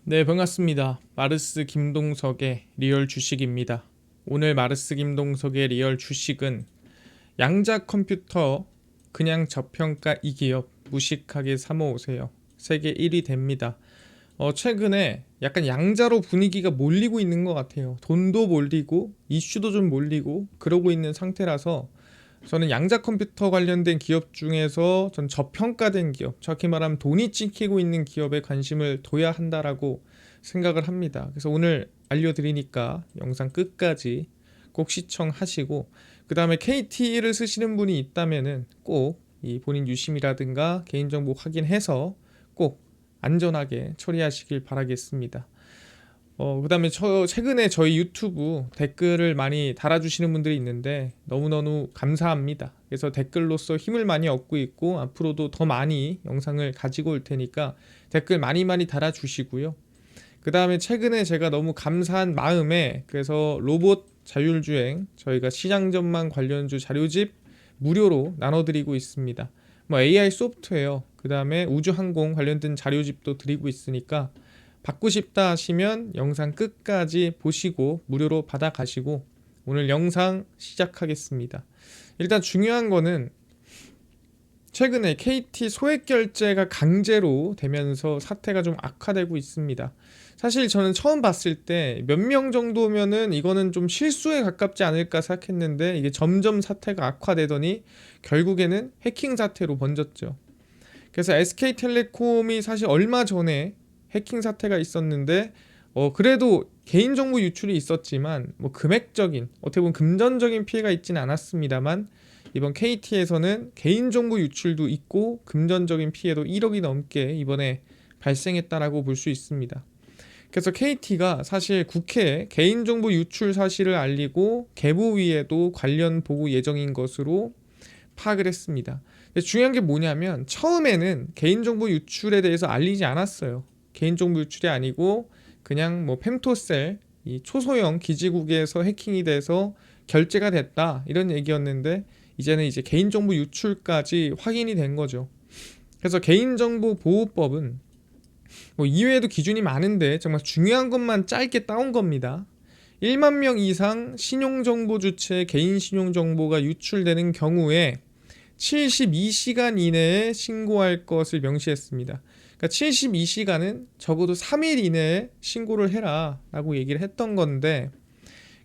네, 반갑습니다. 마르스 김동석의 리얼 주식입니다. 오늘 마르스 김동석의 리얼 주식은 양자 컴퓨터 그냥 저평가 이 기업 무식하게 사모으세요. 세계 1위 됩니다. 최근에 약간 양자로 분위기가 몰리고 있는 것 같아요. 돈도 몰리고 이슈도 좀 몰리고 그러고 있는 상태라서 저는 양자 컴퓨터 관련된 기업 중에서 전 저평가된 기업, 정확히 말하면 돈이 찍히고 있는 기업에 관심을 둬야 한다라고 생각을 합니다. 그래서 오늘 알려드리니까 영상 끝까지 꼭 시청하시고, 그 다음에 KT를 쓰시는 분이 있다면은 꼭 이 본인 유심이라든가 개인정보 확인해서 꼭 안전하게 처리하시길 바라겠습니다. 그다음에 최근에 저희 유튜브 댓글을 많이 달아주시는 분들이 있는데 너무너무 감사합니다. 그래서 댓글로서 힘을 많이 얻고 있고 앞으로도 더 많이 영상을 가지고 올 테니까 댓글 많이 많이 달아주시고요. 그다음에 최근에 제가 너무 감사한 마음에 그래서 로봇 자율주행 저희가 시장 전망 관련주 자료집 무료로 나눠드리고 있습니다. 뭐 AI 소프트웨어 그다음에 우주항공 관련된 자료집도 드리고 있으니까 받고 싶다 하시면 영상 끝까지 보시고 무료로 받아가시고 오늘 영상 시작하겠습니다. 일단 중요한 거는 최근에 KT 소액 결제가 강제로 되면서 사태가 좀 악화되고 있습니다. 사실 저는 처음 봤을 때 몇 명 정도면은 이거는 좀 실수에 가깝지 않을까 생각했는데 이게 점점 사태가 악화되더니 결국에는 해킹 사태로 번졌죠. 그래서 SK텔레콤이 사실 얼마 전에 해킹 사태가 있었는데 그래도 개인정보 유출이 있었지만 뭐 금액적인 어떻게 보면 금전적인 피해가 있지는 않았습니다만 이번 KT에서는 개인정보 유출도 있고 금전적인 피해도 1억이 넘게 이번에 발생했다라고 볼 수 있습니다. 그래서 KT가 사실 국회에 개인정보 유출 사실을 알리고 개보위에도 관련 보고 예정인 것으로 파악을 했습니다. 근데 중요한 게 뭐냐면 처음에는 개인정보 유출에 대해서 알리지 않았어요. 개인정보 유출이 아니고 그냥 뭐 펜토셀 이 초소형 기지국에서 해킹이 돼서 결제가 됐다 이런 얘기였는데 이제는 이제 개인정보 유출까지 확인이 된 거죠. 그래서 개인정보보호법은 뭐 이외에도 기준이 많은데 정말 중요한 것만 짧게 따온 겁니다. 1만 명 이상 신용정보 주체 개인 신용정보가 유출되는 경우에 72시간 이내에 신고할 것을 명시했습니다. 그러니까 72시간은 적어도 3일 이내에 신고를 해라 라고 얘기를 했던 건데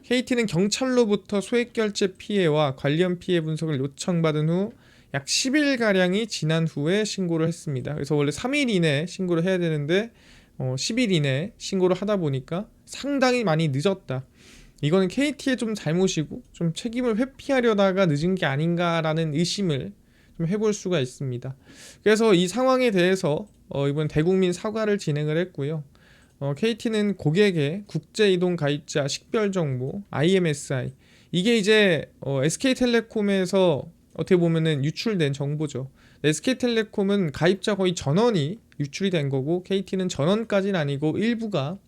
KT는 경찰로부터 소액결제 피해와 관련 피해 분석을 요청받은 후 약 10일가량이 지난 후에 신고를 했습니다. 그래서 원래 3일 이내에 신고를 해야 되는데 10일 이내에 신고를 하다 보니까 상당히 많이 늦었다. 이거는 KT의 좀 잘못이고 좀 책임을 회피하려다가 늦은 게 아닌가라는 의심을 좀 해볼 수가 있습니다. 그래서 이 상황에 대해서 이번 대국민 사과를 진행을 했고요. KT는 고객의 국제이동 가입자 식별정보 IMSI 이게 이제 SK텔레콤에서 어떻게 보면은 유출된 정보죠. SK텔레콤은 가입자 거의 전원이 유출이 된 거고 KT는 전원까지는 아니고 일부가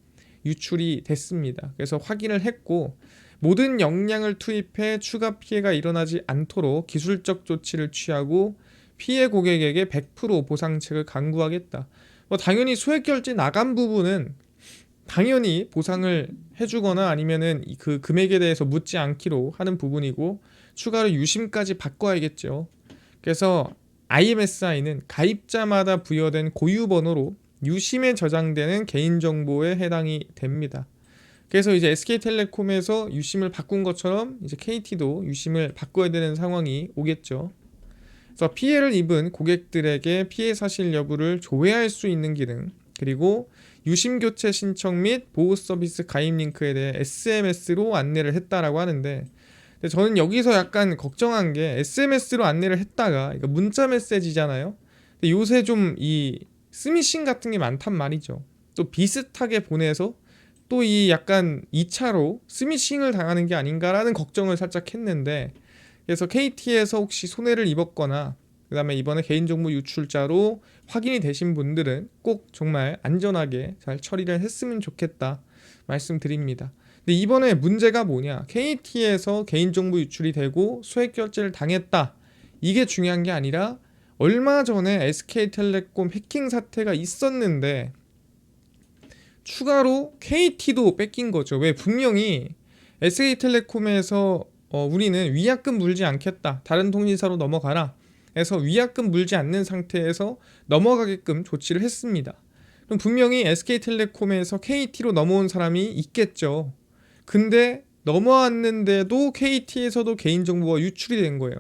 유출이 됐습니다. 그래서 확인을 했고 모든 역량을 투입해 추가 피해가 일어나지 않도록 기술적 조치를 취하고 피해 고객에게 100% 보상책을 강구하겠다. 뭐 당연히 소액 결제 나간 부분은 당연히 보상을 해주거나 아니면은 그 금액에 대해서 묻지 않기로 하는 부분이고 추가로 유심까지 바꿔야겠죠. 그래서 IMSI는 가입자마다 부여된 고유 번호로 유심에 저장되는 개인정보에 해당이 됩니다. 그래서 이제 SK텔레콤에서 유심을 바꾼 것처럼 이제 KT도 유심을 바꿔야 되는 상황이 오겠죠. 그래서 피해를 입은 고객들에게 피해 사실 여부를 조회할 수 있는 기능, 그리고 유심 교체 신청 및 보호 서비스 가입 링크에 대해 SMS로 안내를 했다라고 하는데 근데 저는 여기서 약간 걱정한 게 SMS로 안내를 했다가 이거 문자 메시지잖아요. 근데 요새 좀 이 스미싱 같은 게 많단 말이죠. 또 비슷하게 보내서 또 이 약간 2차로 스미싱을 당하는 게 아닌가라는 걱정을 살짝 했는데 그래서 KT에서 혹시 손해를 입었거나 그다음에 이번에 개인정보 유출자로 확인이 되신 분들은 꼭 정말 안전하게 잘 처리를 했으면 좋겠다 말씀드립니다. 근데 이번에 문제가 뭐냐? KT에서 개인정보 유출이 되고 소액 결제를 당했다. 이게 중요한 게 아니라 얼마 전에 SK텔레콤 해킹 사태가 있었는데 추가로 KT도 뺏긴 거죠. 왜? 분명히 SK텔레콤에서 우리는 위약금 물지 않겠다, 다른 통신사로 넘어가라 해서 위약금 물지 않는 상태에서 넘어가게끔 조치를 했습니다. 그럼 분명히 SK텔레콤에서 KT로 넘어온 사람이 있겠죠. 근데 넘어왔는데도 KT에서도 개인정보가 유출이 된 거예요.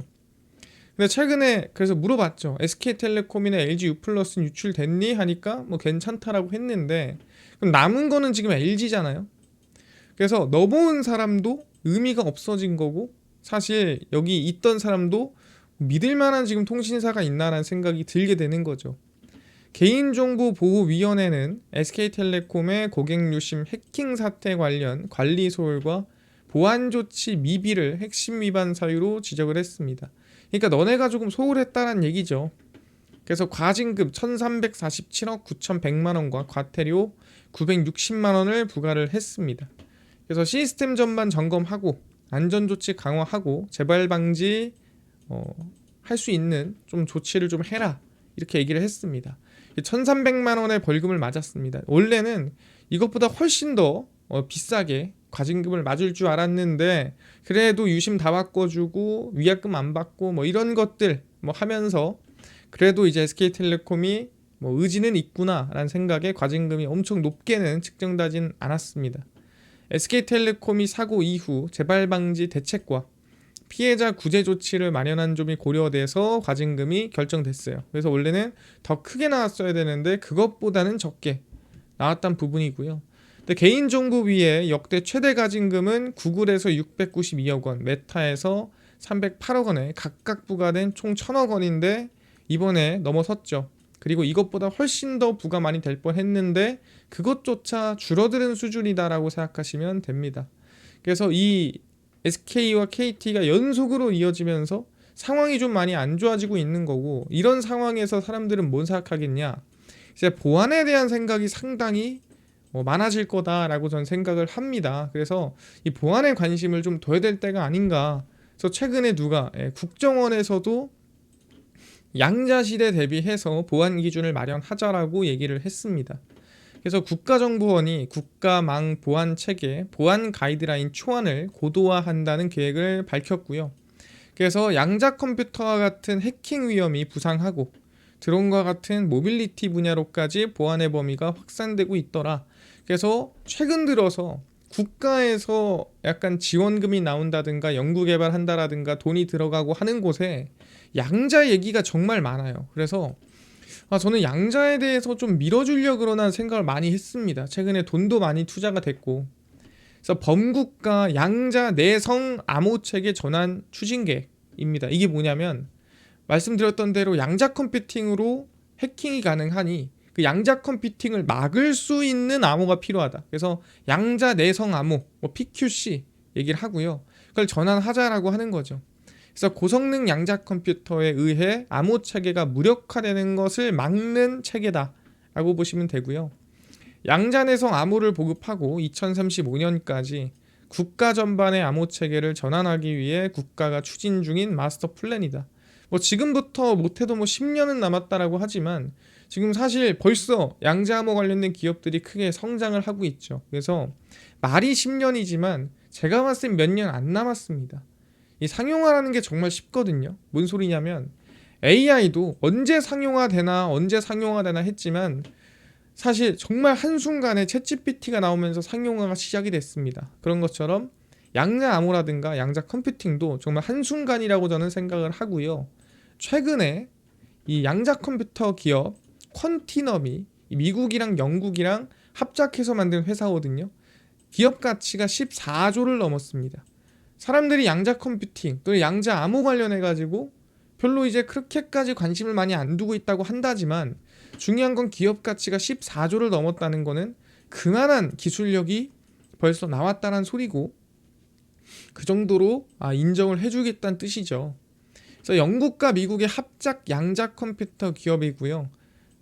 근데 최근에 그래서 물어봤죠. SK텔레콤이나 LG U+는 유출됐니? 하니까 뭐 괜찮다라고 했는데, 그럼 남은 거는 지금 LG잖아요. 그래서 넘어온 사람도 의미가 없어진 거고, 사실 여기 있던 사람도 믿을 만한 지금 통신사가 있나라는 생각이 들게 되는 거죠. 개인정보보호위원회는 SK텔레콤의 고객유심 해킹 사태 관련 관리 소홀과 보안 조치 미비를 핵심 위반 사유로 지적을 했습니다. 그러니까 너네가 조금 소홀했다는 얘기죠. 그래서 과징금 1347억 9100만 원과 과태료 960만 원을 부과를 했습니다. 그래서 시스템 전반 점검하고 안전조치 강화하고 재발 방지 할 수 있는 좀 조치를 좀 해라, 이렇게 얘기를 했습니다. 1300만 원의 벌금을 맞았습니다. 원래는 이것보다 훨씬 더 비싸게 과징금을 맞을 줄 알았는데, 그래도 유심 다 바꿔주고 위약금 안 받고 뭐 이런 것들 뭐 하면서 그래도 이제 SK텔레콤이 뭐 의지는 있구나라는 생각에 과징금이 엄청 높게는 측정되진 않았습니다. SK텔레콤이 사고 이후 재발 방지 대책과 피해자 구제 조치를 마련한 점이 고려돼서 과징금이 결정됐어요. 그래서 원래는 더 크게 나왔어야 되는데 그것보다는 적게 나왔던 부분이고요. 근데 개인정보위의 역대 최대 과징금은 구글에서 692억 원, 메타에서 308억 원에 각각 부과된 총 1000억 원인데 이번에 넘어섰죠. 그리고 이것보다 훨씬 더 부과 많이 될 뻔했는데 그것조차 줄어드는 수준이다라고 생각하시면 됩니다. 그래서 이 SK와 KT가 연속으로 이어지면서 상황이 좀 많이 안 좋아지고 있는 거고, 이런 상황에서 사람들은 뭔 생각하겠냐, 이제 보안에 대한 생각이 상당히 많아질 거다라고 저는 생각을 합니다. 그래서 이 보안에 관심을 좀 둬야 될 때가 아닌가. 그래서 최근에 누가 국정원에서도 양자시대 대비해서 보안 기준을 마련하자라고 얘기를 했습니다. 그래서 국가정보원이 국가망 보안 체계 보안 가이드라인 초안을 고도화한다는 계획을 밝혔고요. 그래서 양자 컴퓨터와 같은 해킹 위험이 부상하고 드론과 같은 모빌리티 분야로까지 보안의 범위가 확산되고 있더라. 그래서 최근 들어서 국가에서 약간 지원금이 나온다든가 연구개발한다라든가 돈이 들어가고 하는 곳에 양자 얘기가 정말 많아요. 그래서 저는 양자에 대해서 좀 밀어주려고 그러나 생각을 많이 했습니다. 최근에 돈도 많이 투자가 됐고. 그래서 범국가 양자 내성 암호 체계 전환 추진 계획입니다. 이게 뭐냐면 말씀드렸던 대로 양자 컴퓨팅으로 해킹이 가능하니 그 양자 컴퓨팅을 막을 수 있는 암호가 필요하다. 그래서 양자 내성 암호, PQC 얘기를 하고요. 그걸 전환하자라고 하는 거죠. 그래서 고성능 양자 컴퓨터에 의해 암호 체계가 무력화되는 것을 막는 체계다라고 보시면 되고요. 양자 내성 암호를 보급하고 2035년까지 국가 전반의 암호 체계를 전환하기 위해 국가가 추진 중인 마스터 플랜이다. 지금부터 못해도 10년은 남았다라고 하지만 지금 사실 벌써 양자 암호 관련된 기업들이 크게 성장을 하고 있죠. 그래서 말이 10년이지만 제가 봤을 땐 몇 년 안 남았습니다. 이 상용화라는 게 정말 쉽거든요. 뭔 소리냐면 AI도 언제 상용화되나 했지만 사실 정말 한순간에 챗GPT가 나오면서 상용화가 시작이 됐습니다. 그런 것처럼 양자 암호라든가 양자 컴퓨팅도 정말 한순간이라고 저는 생각을 하고요. 최근에 이 양자 컴퓨터 기업 퀀티넘이 미국이랑 영국이랑 합작해서 만든 회사거든요. 기업 가치가 14조를 넘었습니다. 사람들이 양자 컴퓨팅 또는 양자 암호 관련해가지고 별로 이제 그렇게까지 관심을 많이 안 두고 있다고 한다지만 중요한 건 기업 가치가 14조를 넘었다는 거는 그만한 기술력이 벌써 나왔다는 소리고 그 정도로 인정을 해주겠다는 뜻이죠. 그래서 영국과 미국의 합작 양자 컴퓨터 기업이고요.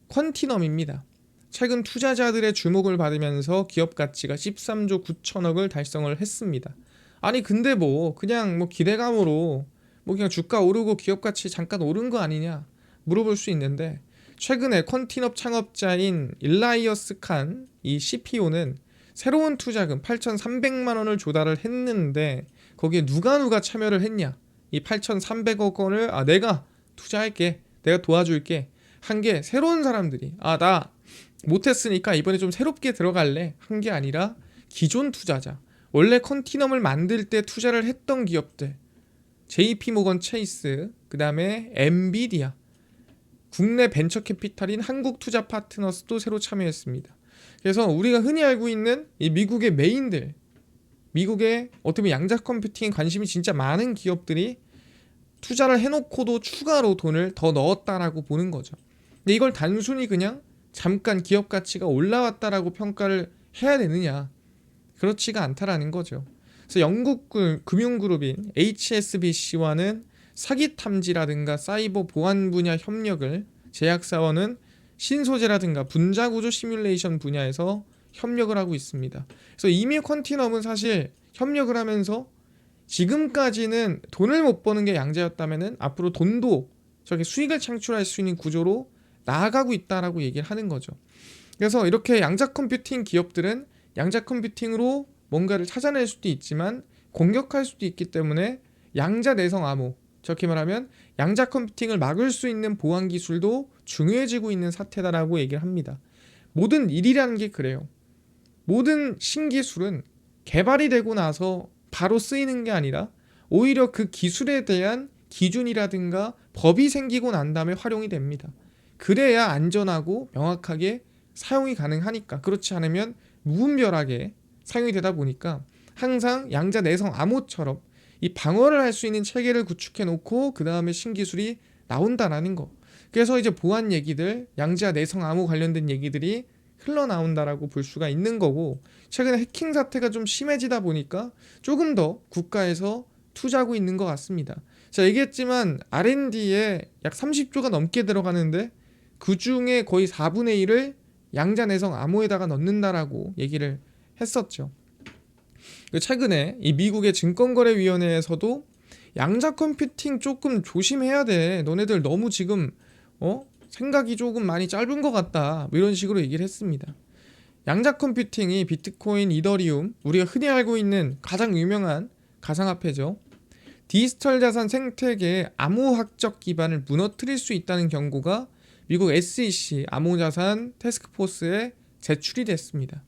퀀티넘입니다. 최근 투자자들의 주목을 받으면서 기업 가치가 13조 9천억을 달성을 했습니다. 아니 근데 그냥 기대감으로 그냥 주가 오르고 기업 가치 잠깐 오른 거 아니냐 물어볼 수 있는데 최근에 컨티너 창업자인 일라이어스 칸 이 CPO는 새로운 투자금 8,300만 원을 조달을 했는데 거기에 누가 참여를 했냐? 이 8,300억 원을 내가 투자할게, 내가 도와줄게 한 게 새로운 사람들이 나 못했으니까 이번에 좀 새롭게 들어갈래 한 게 아니라 기존 투자자, 원래 컨티넘을 만들 때 투자를 했던 기업들, JP모건 체이스, 그 다음에 엔비디아, 국내 벤처 캐피탈인 한국투자 파트너스도 새로 참여했습니다. 그래서 우리가 흔히 알고 있는 이 미국의 메인들, 미국의 어떻게 보면 양자 컴퓨팅에 관심이 진짜 많은 기업들이 투자를 해놓고도 추가로 돈을 더 넣었다라고 보는 거죠. 근데 이걸 단순히 그냥 잠깐 기업 가치가 올라왔다라고 평가를 해야 되느냐? 그렇지가 않다라는 거죠. 그래서 영국 금융그룹인 HSBC와는 사기 탐지라든가 사이버 보안 분야 협력을, 제약사원은 신소재라든가 분자구조 시뮬레이션 분야에서 협력을 하고 있습니다. 그래서 이미 컨티넘은 사실 협력을 하면서 지금까지는 돈을 못 버는 게 양자였다면은 앞으로 돈도 저게 수익을 창출할 수 있는 구조로 나아가고 있다라고 얘기를 하는 거죠. 그래서 이렇게 양자 컴퓨팅 기업들은 양자 컴퓨팅으로 뭔가를 찾아낼 수도 있지만 공격할 수도 있기 때문에 양자 내성 암호, 저렇게 말하면 양자 컴퓨팅을 막을 수 있는 보안 기술도 중요해지고 있는 사태다라고 얘기를 합니다. 모든 일이라는 게 그래요. 모든 신기술은 개발이 되고 나서 바로 쓰이는 게 아니라 오히려 그 기술에 대한 기준이라든가 법이 생기고 난 다음에 활용이 됩니다. 그래야 안전하고 명확하게 사용이 가능하니까. 그렇지 않으면 무분별하게 사용이 되다 보니까 항상 양자 내성 암호처럼 이 방어를 할 수 있는 체계를 구축해 놓고 그 다음에 신기술이 나온다라는 거. 그래서 이제 보안 얘기들, 양자 내성 암호 관련된 얘기들이 흘러나온다라고 볼 수가 있는 거고, 최근에 해킹 사태가 좀 심해지다 보니까 조금 더 국가에서 투자하고 있는 것 같습니다. 제가 얘기했지만 R&D에 약 30조가 넘게 들어가는데 그 중에 거의 4분의 1을 양자 내성 암호에다가 넣는다라고 얘기를 했었죠. 최근에 이 미국의 증권거래위원회에서도 양자 컴퓨팅 조금 조심해야 돼. 너네들 너무 지금 생각이 조금 많이 짧은 것 같다. 이런 식으로 얘기를 했습니다. 양자 컴퓨팅이 비트코인, 이더리움, 우리가 흔히 알고 있는 가장 유명한 가상화폐죠. 디지털 자산 생태계의 암호학적 기반을 무너뜨릴 수 있다는 경고가 미국 SEC 암호자산 태스크포스에 제출이 됐습니다.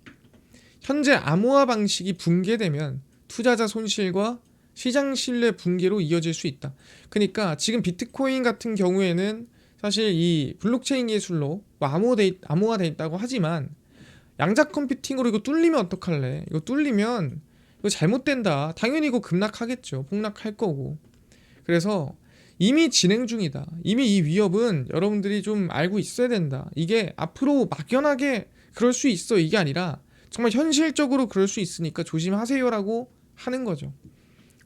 현재 암호화 방식이 붕괴되면 투자자 손실과 시장 신뢰 붕괴로 이어질 수 있다. 그러니까 지금 비트코인 같은 경우에는 사실 이 블록체인 기술로 암호화돼 있다고 하지만 양자 컴퓨팅으로 이거 뚫리면 어떡할래? 이거 뚫리면 이거 잘못된다. 당연히 이거 급락하겠죠. 폭락할 거고. 그래서 이미 진행 중이다. 이미 이 위협은 여러분들이 좀 알고 있어야 된다. 이게 앞으로 막연하게 그럴 수 있어 이게 아니라 정말 현실적으로 그럴 수 있으니까 조심하세요라고 하는 거죠.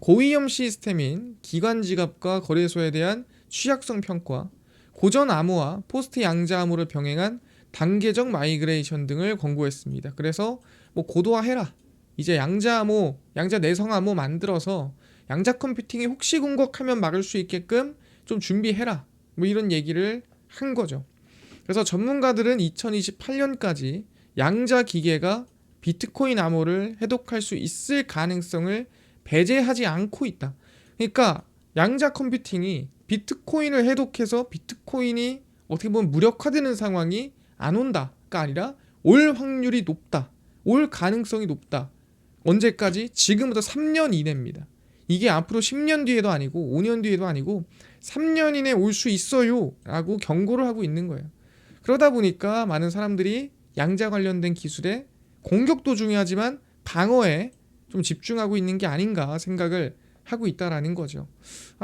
고위험 시스템인 기관 지갑과 거래소에 대한 취약성 평가, 고전 암호와 포스트 양자 암호를 병행한 단계적 마이그레이션 등을 권고했습니다. 그래서 고도화해라. 이제 양자 암호, 양자 내성 암호 만들어서 양자 컴퓨팅이 혹시 공격하면 막을 수 있게끔 좀 준비해라. 이런 얘기를 한 거죠. 그래서 전문가들은 2028년까지 양자 기계가 비트코인 암호를 해독할 수 있을 가능성을 배제하지 않고 있다. 그러니까 양자 컴퓨팅이 비트코인을 해독해서 비트코인이 어떻게 보면 무력화되는 상황이 안 온다가 아니라 올 확률이 높다. 올 가능성이 높다. 언제까지? 지금부터 3년 이내입니다. 이게 앞으로 10년 뒤에도 아니고 5년 뒤에도 아니고 3년 이내에 올 수 있어요 라고 경고를 하고 있는 거예요. 그러다 보니까 많은 사람들이 양자 관련된 기술에 공격도 중요하지만 방어에 좀 집중하고 있는 게 아닌가 생각을 하고 있다라는 거죠.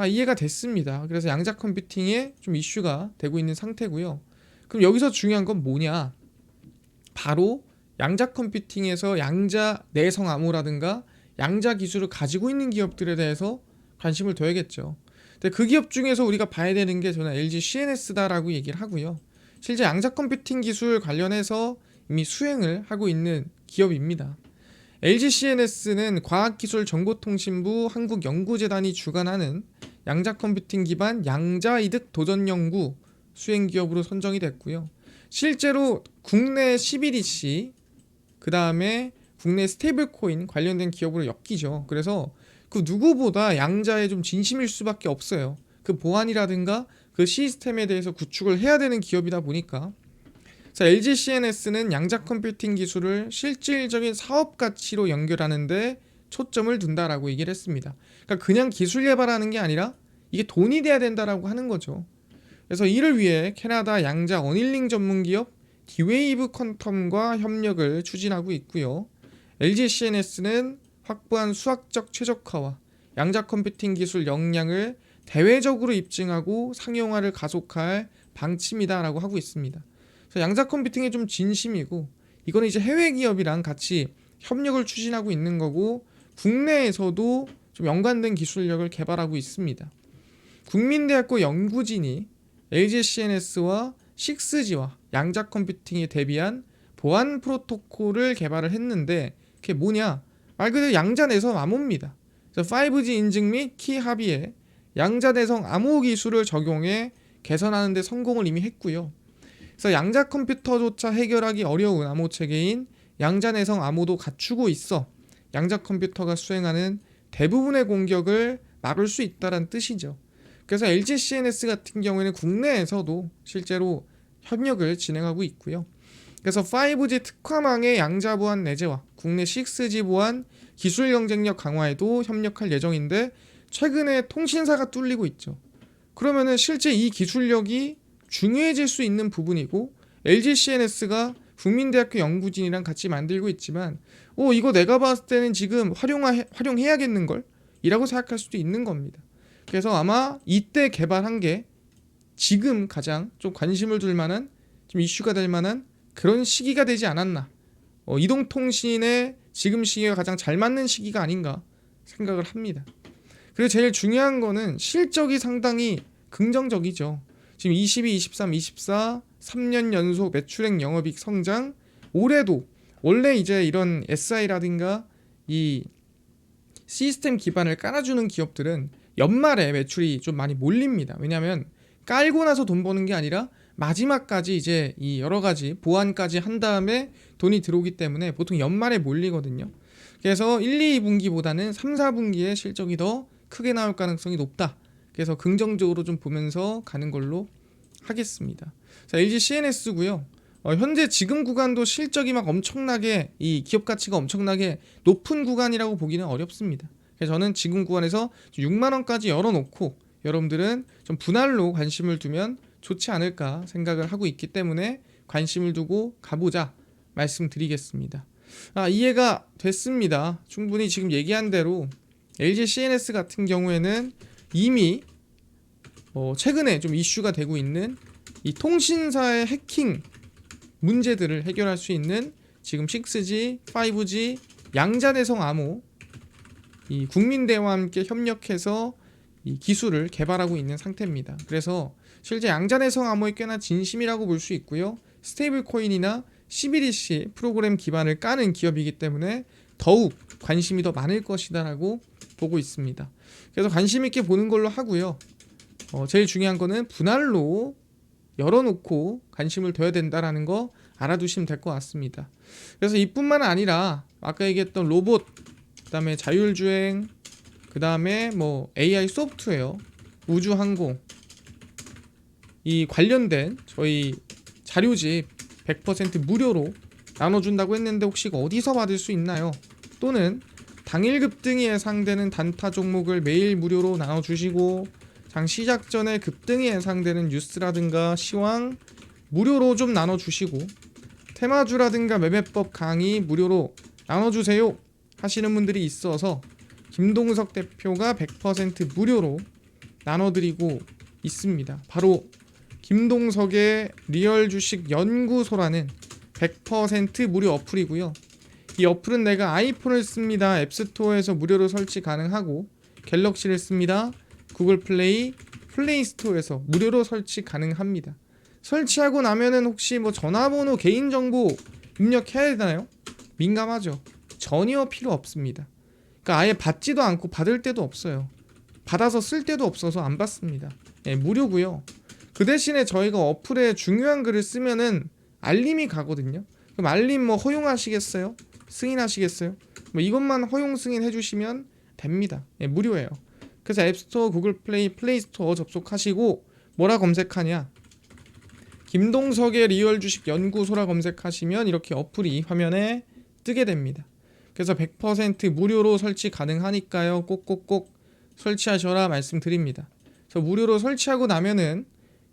이해가 됐습니다. 그래서 양자 컴퓨팅에 좀 이슈가 되고 있는 상태고요. 그럼 여기서 중요한 건 뭐냐? 바로 양자 컴퓨팅에서 양자 내성 암호라든가 양자 기술을 가지고 있는 기업들에 대해서 관심을 둬야겠죠. 근데 그 기업 중에서 우리가 봐야 되는 게 저는 LG CNS다라고 얘기를 하고요. 실제 양자 컴퓨팅 기술 관련해서 이미 수행을 하고 있는 기업입니다. LG CNS는 과학기술정보통신부 한국연구재단이 주관하는 양자 컴퓨팅 기반 양자 이득 도전 연구 수행 기업으로 선정이 됐고요. 실제로 국내 CBDC 그 다음에 국내 스테이블 코인 관련된 기업으로 엮이죠. 그래서 그 누구보다 양자에 좀 진심일 수밖에 없어요. 그 보안이라든가 그 시스템에 대해서 구축을 해야 되는 기업이다 보니까. 자, LG CNS는 양자 컴퓨팅 기술을 실질적인 사업 가치로 연결하는데 초점을 둔다라고 얘기를 했습니다. 그러니까 그냥 기술 개발하는 게 아니라 이게 돈이 돼야 된다라고 하는 거죠. 그래서 이를 위해 캐나다 양자 어닐링 전문 기업 디웨이브 퀀텀과 협력을 추진하고 있고요. LG CNS는 확보한 수학적 최적화와 양자 컴퓨팅 기술 역량을 대외적으로 입증하고 상용화를 가속할 방침이다라고 하고 있습니다. 그래서 양자 컴퓨팅에 좀 진심이고 이거는 이제 해외 기업이랑 같이 협력을 추진하고 있는 거고 국내에서도 좀 연관된 기술력을 개발하고 있습니다. 국민대학교 연구진이 LG CNS와 6G와 양자 컴퓨팅에 대비한 보안 프로토콜을 개발을 했는데 그게 뭐냐? 말 그대로 양자 내성 암호입니다. 그래서 5G 인증 및 키 합의에 양자 내성 암호 기술을 적용해 개선하는 데 성공을 이미 했고요. 그래서 양자 컴퓨터조차 해결하기 어려운 암호 체계인 양자 내성 암호도 갖추고 있어 양자 컴퓨터가 수행하는 대부분의 공격을 막을 수 있다는 뜻이죠. 그래서 LG CNS 같은 경우에는 국내에서도 실제로 협력을 진행하고 있고요. 그래서 5G 특화망의 양자 보안 내재와 국내 6G 보안 기술 경쟁력 강화에도 협력할 예정인데 최근에 통신사가 뚫리고 있죠. 그러면은 실제 이 기술력이 중요해질 수 있는 부분이고 LG CNS가 국민대학교 연구진이랑 같이 만들고 있지만 이거 내가 봤을 때는 지금 활용해야겠는걸? 이라고 생각할 수도 있는 겁니다. 그래서 아마 이때 개발한 게 지금 가장 좀 관심을 둘 만한 좀 이슈가 될 만한 그런 시기가 되지 않았나. 이동통신의 지금 시기가 가장 잘 맞는 시기가 아닌가 생각을 합니다. 그리고 제일 중요한 거는 실적이 상당히 긍정적이죠. 지금 22, 23, 24 3년 연속 매출액 영업이익 성장. 올해도 원래 이제 이런 SI라든가 이 시스템 기반을 깔아주는 기업들은 연말에 매출이 좀 많이 몰립니다. 왜냐하면 깔고 나서 돈 버는 게 아니라 마지막까지 이제 이 여러 가지 보완까지 한 다음에 돈이 들어오기 때문에 보통 연말에 몰리거든요. 그래서 1, 2분기보다는 3, 4분기에 실적이 더 크게 나올 가능성이 높다. 그래서 긍정적으로 좀 보면서 가는 걸로 하겠습니다. 자, LG CNS고요. 현재 지금 구간도 실적이 막 엄청나게 이 기업 가치가 엄청나게 높은 구간이라고 보기는 어렵습니다. 그래서 저는 지금 구간에서 6만 원까지 열어놓고 여러분들은 좀 분할로 관심을 두면 좋지 않을까 생각을 하고 있기 때문에 관심을 두고 가보자 말씀드리겠습니다. 이해가 됐습니다. 충분히 지금 얘기한 대로 LG CNS 같은 경우에는 이미 최근에 좀 이슈가 되고 있는 이 통신사의 해킹 문제들을 해결할 수 있는 지금 6G, 5G 양자 내성 암호 이 국민대와 함께 협력해서 이 기술을 개발하고 있는 상태입니다. 그래서 실제 양자 내성 암호에 꽤나 진심이라고 볼 수 있고요. 스테이블 코인이나 CBDC 프로그램 기반을 까는 기업이기 때문에 더욱 관심이 더 많을 것이다라고 보고 있습니다. 그래서 관심 있게 보는 걸로 하고요. 제일 중요한 거는 분할로 열어놓고 관심을 둬야 된다라는 거 알아두시면 될 것 같습니다. 그래서 이뿐만 아니라 아까 얘기했던 로봇, 그 다음에 자율주행, 그 다음에 뭐 AI 소프트웨어, 우주항공 이 관련된 저희 자료집 100% 무료로 나눠준다고 했는데 혹시 어디서 받을 수 있나요? 또는 당일 급등이 예상되는 단타 종목을 매일 무료로 나눠주시고 장 시작 전에 급등이 예상되는 뉴스라든가 시황 무료로 좀 나눠주시고 테마주라든가 매매법 강의 무료로 나눠주세요 하시는 분들이 있어서 김동석 대표가 100% 무료로 나눠드리고 있습니다. 바로 김동석의 리얼 주식 연구소라는 100% 무료 어플이고요. 이 어플은 내가 아이폰을 씁니다. 앱스토어에서 무료로 설치 가능하고 갤럭시를 씁니다. 구글 플레이, 플레이 스토어에서 무료로 설치 가능합니다. 설치하고 나면은 혹시 뭐 전화번호, 개인정보 입력해야 되나요? 민감하죠? 전혀 필요 없습니다. 그러니까 아예 받지도 않고 받을 때도 없어요. 받아서 쓸 때도 없어서 안 받습니다. 무료고요. 그 대신에 저희가 어플에 중요한 글을 쓰면은 알림이 가거든요. 그럼 알림 뭐 허용하시겠어요? 승인하시겠어요? 뭐 이것만 허용 승인 해주시면 됩니다. 예, 무료예요. 그래서 앱스토어, 구글 플레이, 플레이스토어 접속하시고 뭐라 검색하냐? 김동석의 리얼 주식 연구소라 검색하시면 이렇게 어플이 화면에 뜨게 됩니다. 그래서 100% 무료로 설치 가능하니까요. 꼭꼭꼭 설치하셔라 말씀드립니다. 그래서 무료로 설치하고 나면은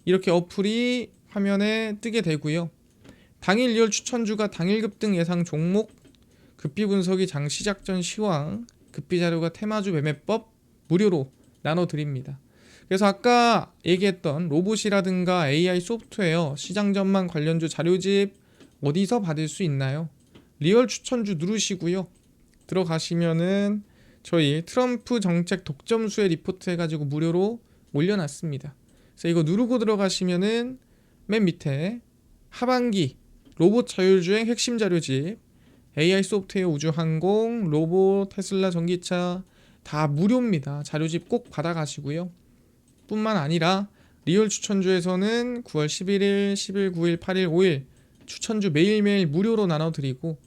이렇게 어플이 화면에 뜨게 되고요. 당일 리얼 추천주가 당일 급등 예상 종목, 급비 분석이 장 시작 전 시황, 급비 자료가 테마주 매매법 무료로 나눠드립니다. 그래서 아까 얘기했던 로봇이라든가 AI 소프트웨어, 시장 전망 관련주 자료집 어디서 받을 수 있나요? 리얼 추천주 누르시고요. 들어가시면은 저희 트럼프 정책 독점수의 리포트 해가지고 무료로 올려놨습니다. 그래서 이거 누르고 들어가시면은 맨 밑에 하반기 로봇 자율주행 핵심 자료집, AI 소프트웨어 우주항공, 로봇, 테슬라 전기차 다 무료입니다. 자료집 꼭 받아가시고요. 뿐만 아니라 리얼 추천주에서는 9월 11일, 10일, 9일, 8일, 5일 추천주 매일매일 무료로 나눠드리고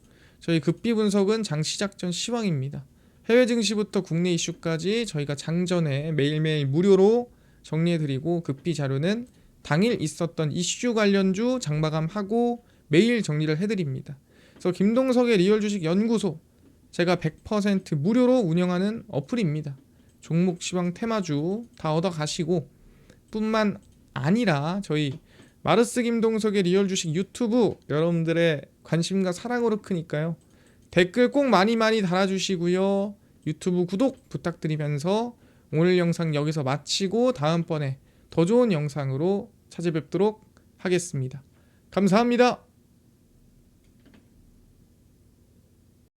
저희 급비 분석은 장 시작 전 시황입니다. 해외 증시부터 국내 이슈까지 저희가 장전에 매일매일 무료로 정리해드리고 급비 자료는 당일 있었던 이슈 관련주 장마감하고 매일 정리를 해드립니다. 그래서 김동석의 리얼 주식 연구소 제가 100% 무료로 운영하는 어플입니다. 종목 시황 테마주 다 얻어 가시고 뿐만 아니라 저희 마르스 김동석의 리얼 주식 유튜브 여러분들의 관심과 사랑으로 크니까요. 댓글 꼭 많이 달아주시고요. 유튜브 구독 부탁드리면서 오늘 영상 여기서 마치고 다음번에 더 좋은 영상으로 찾아뵙도록 하겠습니다. 감사합니다.